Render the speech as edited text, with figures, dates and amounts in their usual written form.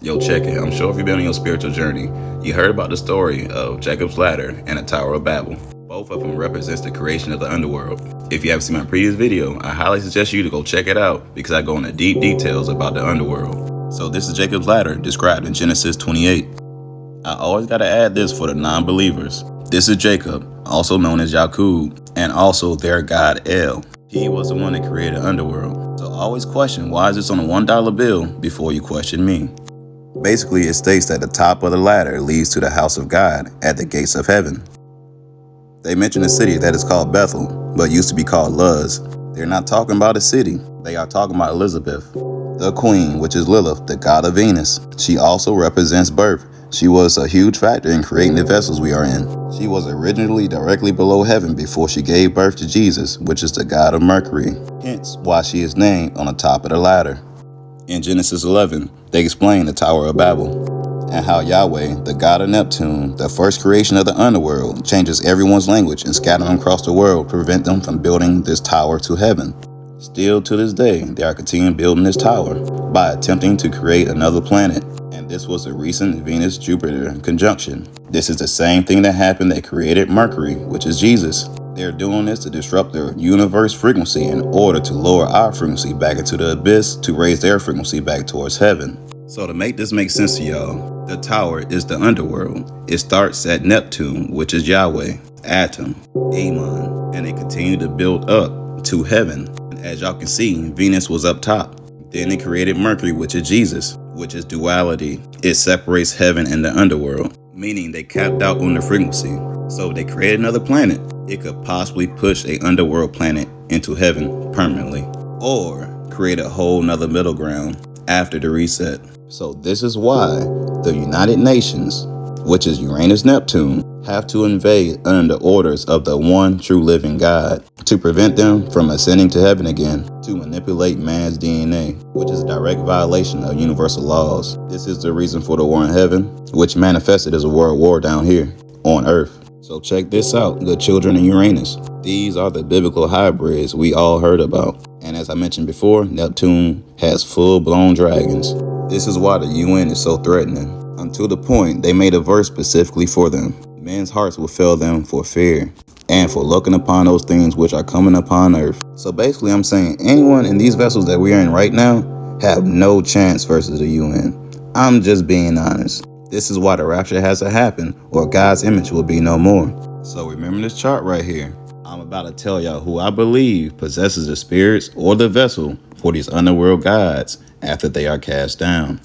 Yo, check it. I'm sure if you've been on your spiritual journey, you heard about the story of Jacob's ladder and the Tower of Babel. Both of them represents the creation of the underworld. If you haven't seen my previous video, I highly suggest you to go check it out because I go into deep details about the underworld. So this is Jacob's ladder described in Genesis 28. I always gotta add this for the non-believers. This is Jacob, also known as Yaqub, and also their god El. He was the one that created the underworld. So always question, why is this on a $1 bill before you question me? Basically, it states that the top of the ladder leads to the house of God at the gates of heaven. They mention a city that is called Bethel, but used to be called Luz. They're not talking about a city. They are talking about Elizabeth, the queen, which is Lilith, the god of Venus. She also represents birth. She was a huge factor in creating the vessels we are in. She was originally directly below heaven before she gave birth to Jesus, which is the god of Mercury. Hence why she is named on the top of the ladder. In Genesis 11, they explain the Tower of Babel and how Yahweh, the god of Neptune, the first creation of the underworld, changes everyone's language and scatters them across the world to prevent them from building this tower to heaven. Still to this day, they are continuing building this tower by attempting to create another planet. And this was a recent Venus-Jupiter conjunction. This is the same thing that happened that created Mercury, which is Jesus. They're doing this to disrupt their universe frequency in order to lower our frequency back into the abyss to raise their frequency back towards heaven. So to make this make sense to y'all, the tower is the underworld. It starts at Neptune, which is Yahweh, Atum, Amon, and they continue to build up to heaven. As y'all can see, Venus was up top. Then they created Mercury, which is Jesus, which is duality. It separates heaven and the underworld, meaning they capped out on the frequency. So if they create another planet, it could possibly push a underworld planet into heaven permanently, or create a whole nother middle ground after the reset. So this is why the United Nations, which is Uranus Neptune, have to invade under the orders of the one true living God to prevent them from ascending to heaven again, to manipulate man's DNA, which is a direct violation of universal laws. This is the reason for the war in heaven, which manifested as a world war down here on earth. So check this out, the children of Uranus. These are the biblical hybrids we all heard about. And as I mentioned before, Neptune has full-blown dragons. This is why the UN is so threatening, until the point they made a verse specifically for them. Men's hearts will fail them for fear and for looking upon those things which are coming upon earth. So basically I'm saying anyone in these vessels that we are in right now have no chance versus the UN. I'm just being honest. This is why the rapture has to happen, or God's image will be no more. So remember this chart right here. I'm about to tell y'all who I believe possesses the spirits or the vessel for these underworld gods after they are cast down.